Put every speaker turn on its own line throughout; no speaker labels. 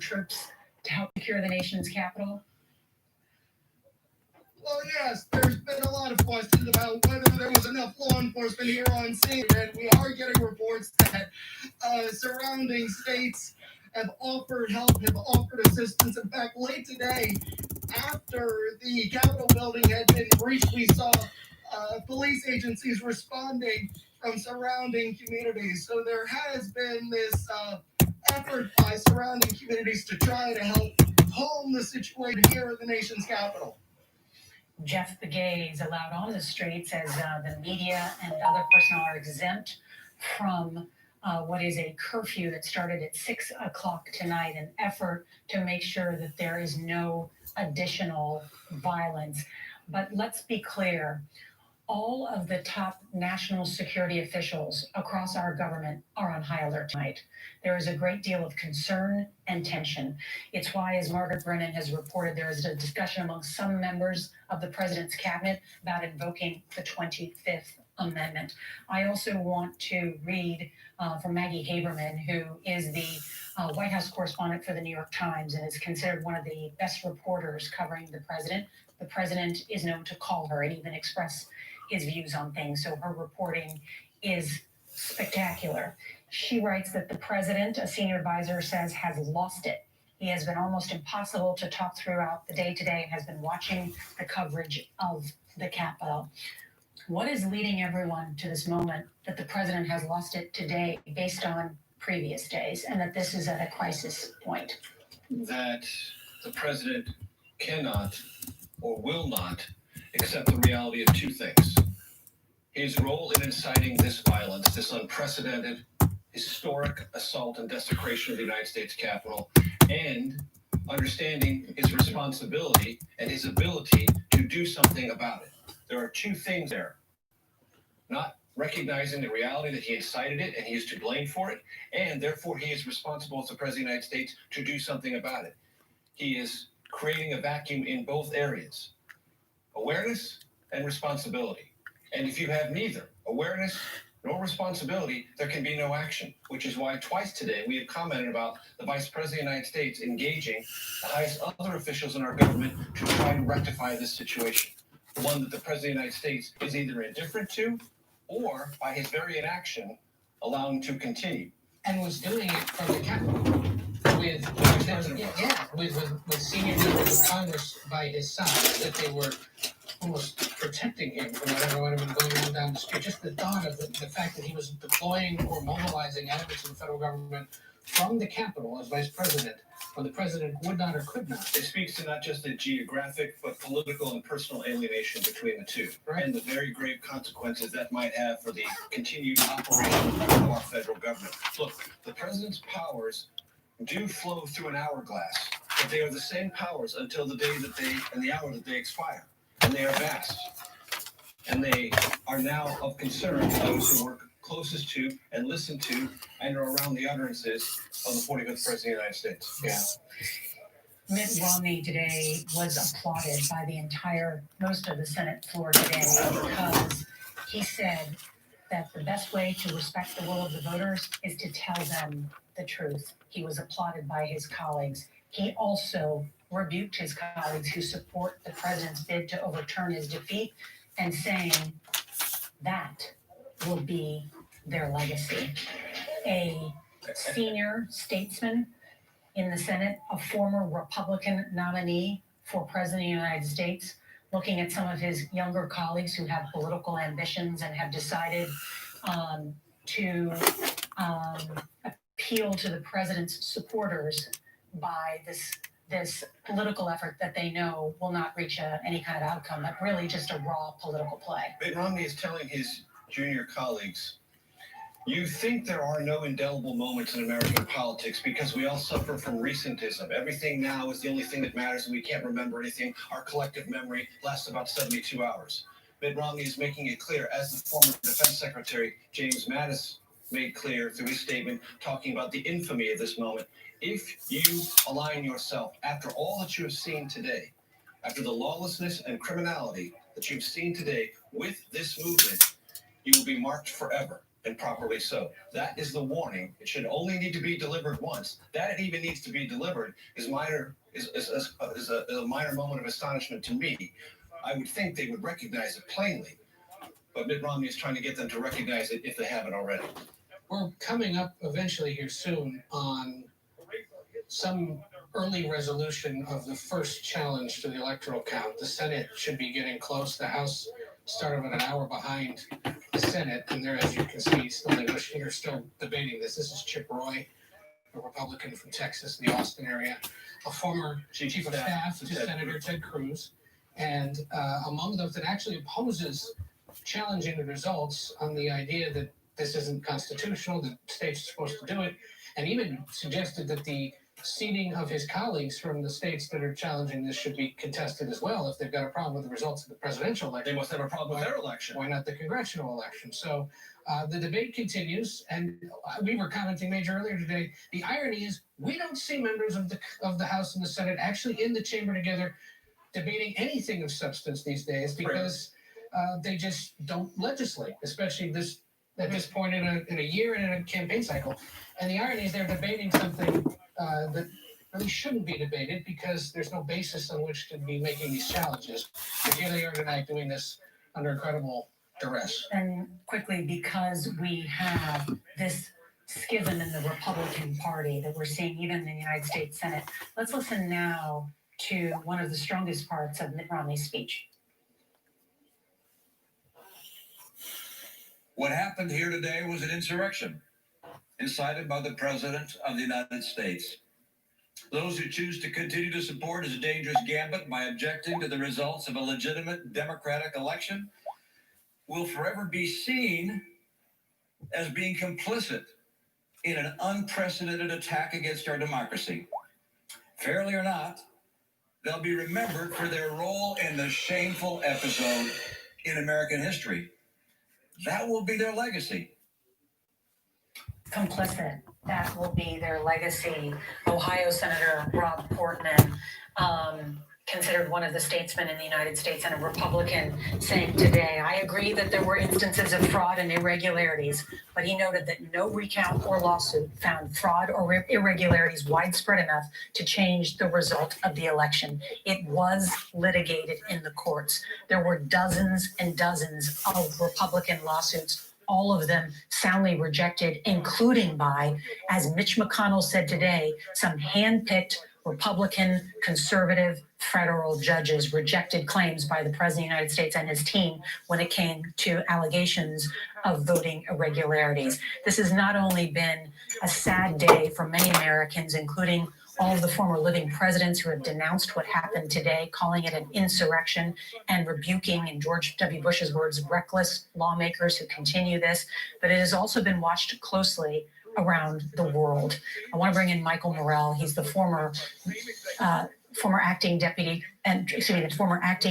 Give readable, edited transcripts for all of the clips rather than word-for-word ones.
troops to help secure the nation's capital?
Well, yes, there's been a lot of questions about whether there was enough law enforcement here on scene, and we are getting reports that surrounding states have offered help, have offered assistance. In fact, late today, after the Capitol building had been breached, we saw police agencies responding from surrounding communities. So there has been this effort by surrounding communities to try to help calm the situation here at the nation's capital.
Jeff Begay is allowed on the streets as the media and other personnel are exempt from what is a curfew that started at 6 o'clock tonight, an effort to make sure that there is no additional violence. But let's be clear, all of the top national security officials across our government are on high alert tonight. There is a great deal of concern and tension. It's why, as Margaret Brennan has reported, there is a discussion among some members of the president's cabinet about invoking the 25th Amendment. I also want to read from Maggie Haberman, who is the White House correspondent for the New York Times and is considered one of the best reporters covering the president. The president is known to call her and even express his views on things, so her reporting is spectacular. She writes that the president, a senior advisor says, has lost it. He has been almost impossible to talk throughout the day today and has been watching the coverage of the Capitol. What is leading everyone to this moment that the president has lost it today based on previous days and that this is at a crisis point?
That the president cannot or will not accept the reality of two things. His role in inciting this violence, this unprecedented, historic assault and desecration of the United States Capitol, and understanding his responsibility and his ability to do something about it. There are two things there. Not recognizing the reality that he incited it and he is to blame for it, and therefore he is responsible as the President of the United States to do something about it. He is creating a vacuum in both areas. Awareness and responsibility. And if you have neither awareness nor responsibility, there can be no action, which is why twice today we have commented about the Vice President of the United States engaging the highest other officials in our government to try and rectify this situation. The one that the President of the United States is either indifferent to or, by his very inaction, allowing to continue.
And was doing it from the Capitol with senior members of Congress by his side, that they were almost protecting him from whatever would have been going on down the street. Just the thought of the fact that he was deploying or mobilizing elements of the federal government from the Capitol as vice president, when the president would not or could not.
It speaks to not just the geographic, but political and personal alienation between the two,
Right.
And the very grave consequences that might have for the continued operation of our federal government. Look, the president's powers do flow through an hourglass, but they are the same powers until the day that they, and the hour that they expire. And they are vast. And they are now of concern to those who work closest to and listen to and are around the utterances of the 45th President of the United States.
Yeah.
Mitt Romney today was applauded by most of the Senate floor today because he said that the best way to respect the will of the voters is to tell them the truth. He was applauded by his colleagues. He also rebuked his colleagues who support the president's bid to overturn his defeat and saying that will be their legacy. A senior statesman in the Senate, a former Republican nominee for president of the United States, looking at some of his younger colleagues who have political ambitions and have decided to appeal to the president's supporters by this political effort that they know will not reach any kind of outcome, but really just a raw political play.
Mitt Romney is telling his junior colleagues, you think there are no indelible moments in American politics because we all suffer from recentism. Everything now is the only thing that matters and we can't remember anything. Our collective memory lasts about 72 hours. Mitt Romney is making it clear, as the former Defense Secretary James Mattis made clear through his statement, talking about the infamy of this moment. If you align yourself, after all that you have seen today, after the lawlessness and criminality that you've seen today with this movement, you will be marked forever. and properly so. That is the warning. It should only need to be delivered once. That it even needs to be delivered is a minor moment of astonishment to me. I would think they would recognize it plainly, but Mitt Romney is trying to get them to recognize it if they haven't already.
We're coming up eventually here soon on some early resolution of the first challenge to the electoral count. The Senate should be getting close. The House started about an hour behind the Senate, and they're, as you can see, still negotiating or still debating this. This is Chip Roy, a Republican from Texas, the Austin area, a former chief of staff to Senator Ted Cruz, and among those that actually opposes challenging the results on the idea that this isn't constitutional, the states are supposed to do it, and even suggested that the seating of his colleagues from the states that are challenging this should be contested as well if they've got a problem with the results of the presidential election.
They must have a problem with their election.
Why not the congressional election? So the debate continues, and we were commenting, Major, earlier today. The irony is we don't see members of the House and the Senate actually in the chamber together debating anything of substance these days because they just don't legislate, especially at this point in a year and in a campaign cycle. And the irony is they're debating something that really shouldn't be debated because there's no basis on which to be making these challenges. But here they are tonight doing this under incredible duress.
And quickly, because we have this schism in the Republican Party that we're seeing even in the United States Senate, let's listen now to one of the strongest parts of Mitt Romney's speech.
What happened here today was an insurrection incited by the President of the United States. Those who choose to continue to support his dangerous gambit by objecting to the results of a legitimate democratic election will forever be seen as being complicit in an unprecedented attack against our democracy. Fairly or not, they'll be remembered for their role in the shameful episode in American history. That will be their legacy.
Complicit. That will be their legacy. Ohio Senator Rob Portman, considered one of the statesmen in the United States and a Republican, saying today, I agree that there were instances of fraud and irregularities, but he noted that no recount or lawsuit found fraud or irregularities widespread enough to change the result of the election. It was litigated in the courts. There were dozens and dozens of Republican lawsuits, all of them soundly rejected, including by, as Mitch McConnell said today, some hand-picked Republican, conservative federal judges rejected claims by the President of the United States and his team when it came to allegations of voting irregularities. This has not only been a sad day for many Americans, including all of the former living presidents who have denounced what happened today, calling it an insurrection and rebuking, in George W. Bush's words, reckless lawmakers who continue this, but it has also been watched closely around the world. I want to bring in Michael Morell. He's the former acting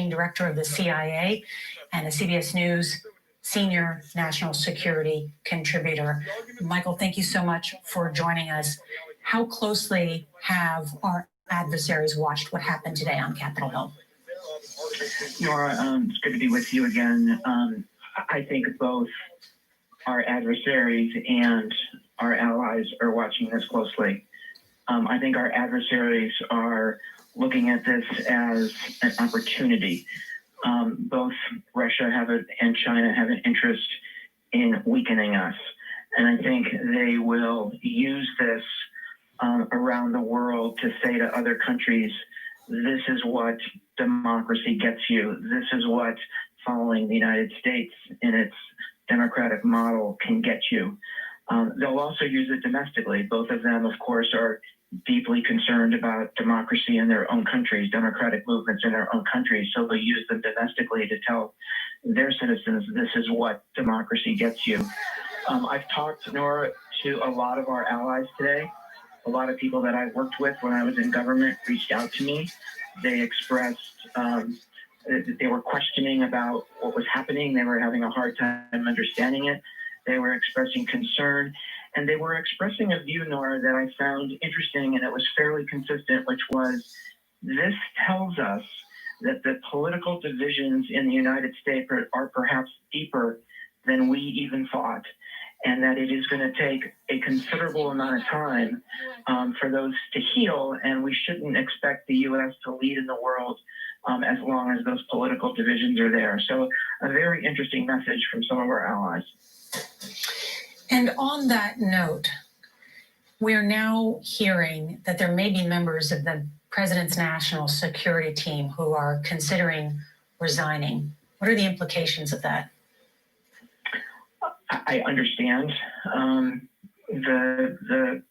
director of the CIA and a CBS News senior national security contributor. Michael, thank you so much for joining us. How closely have our adversaries watched what happened today on Capitol Hill?
Nora, it's good to be with you again. I think both our adversaries and our allies are watching this closely. I think our adversaries are looking at this as an opportunity. Both Russia and China have an interest in weakening us. And I think they will use this around the world to say to other countries, this is what democracy gets you. This is what following the United States in its democratic model can get you. They'll also use it domestically. Both of them, of course, are deeply concerned about democracy in their own countries, democratic movements in their own countries. So they'll use them domestically to tell their citizens, this is what democracy gets you. I've talked, Nora, to a lot of our allies today. A lot of people that I worked with when I was in government reached out to me. They expressed they were questioning about what was happening. They were having a hard time understanding it. They were expressing concern, and they were expressing a view, Nora, that I found interesting, and it was fairly consistent, which was this tells us that the political divisions in the United States are perhaps deeper than we even thought. and that it is going to take a considerable amount of time for those to heal, and we shouldn't expect the U.S. to lead in the world as long as those political divisions are there. So a very interesting message from some of our allies.
And on that note, we're now hearing that there may be members of the president's national security team who are considering resigning. What are the implications of that?
I understand the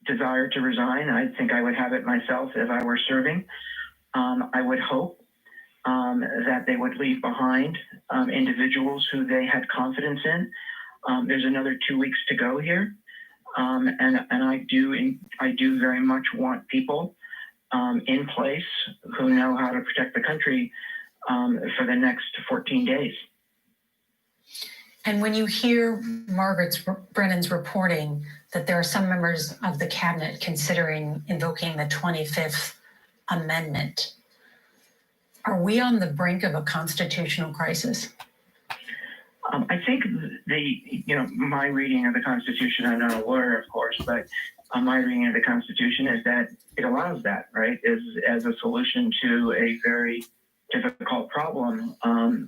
desire to resign. I think I would have it myself if I were serving. I would hope that they would leave behind individuals who they had confidence in. There's another 2 weeks to go here, and I do very much want people in place who know how to protect the country for the next 14 days.
And when you hear Margaret Brennan's reporting that there are some members of the cabinet considering invoking the 25th Amendment, are we on the brink of a constitutional crisis?
I think my reading of the Constitution, I'm not a lawyer, of course, but my reading of the Constitution is that it allows that, right, as a solution to a very difficult problem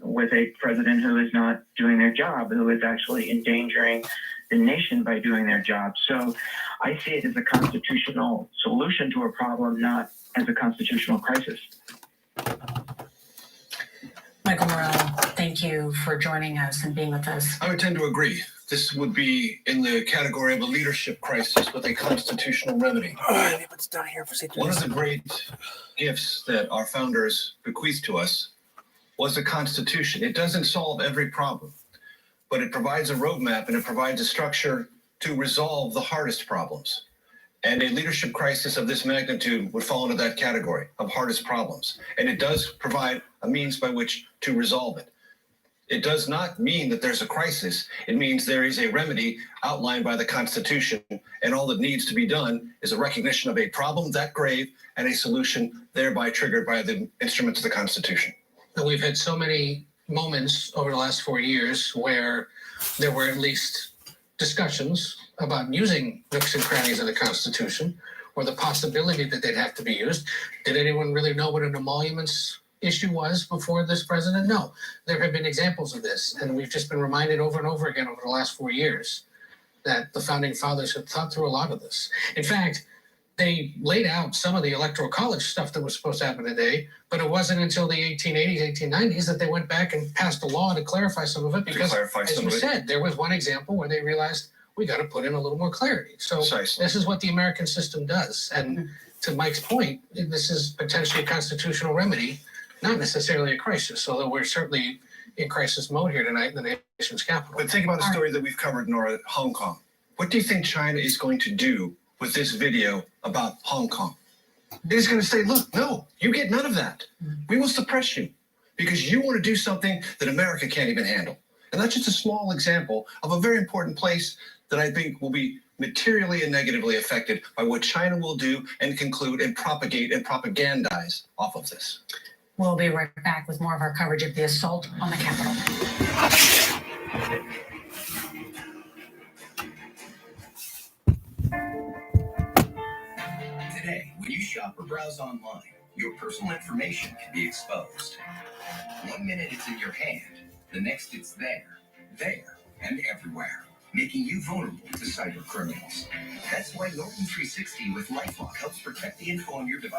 with a president who is not doing their job, who is actually endangering the nation by doing their job. So I see it as a constitutional solution to a problem, not as a constitutional crisis.
Michael Morell, thank you for joining us and being with us.
I would tend to agree. This would be in the category of a leadership crisis with a constitutional remedy. One of the great gifts that our founders bequeathed to us was the Constitution. It doesn't solve every problem, but it provides a roadmap and it provides a structure to resolve the hardest problems. And a leadership crisis of this magnitude would fall into that category of hardest problems. And it does provide a means by which to resolve it. It does not mean that there's a crisis. It means there is a remedy outlined by the Constitution, and all that needs to be done is a recognition of a problem that grave and a solution thereby triggered by the instruments of the Constitution.
And we've had so many moments over the last 4 years where there were at least discussions about using nooks and crannies of the Constitution, or the possibility that they'd have to be used. Did anyone really know what an emoluments issue was before this president? No. There have been examples of this, and we've just been reminded over and over again over the last 4 years that the founding fathers had thought through a lot of this. In fact, they laid out some of the electoral college stuff that was supposed to happen today, but it wasn't until the 1880s, 1890s that they went back and passed a law to clarify some of it, because, as you said, there was one example where they realized we got to put in a little more clarity. So
Precisely.
This is what the American system does. And to Mike's point, this is potentially a constitutional remedy, not necessarily a crisis, although we're certainly in crisis mode here tonight in the nation's capital.
But think about the story that we've covered, Nora, Hong Kong. What do you think China is going to do with this video about Hong Kong? It is going to say, look, no, you get none of that. We will suppress you because you want to do something that America can't even handle. And that's just a small example of a very important place that I think will be materially and negatively affected by what China will do and conclude and propagate and propagandize off of this.
We'll be right back with more of our coverage of the assault on the Capitol.
Today, when you shop or browse online, your personal information can be exposed. 1 minute it's in your hand, the next it's there, and everywhere, making you vulnerable to cyber criminals. That's why Norton 360 with LifeLock helps protect the info on your device.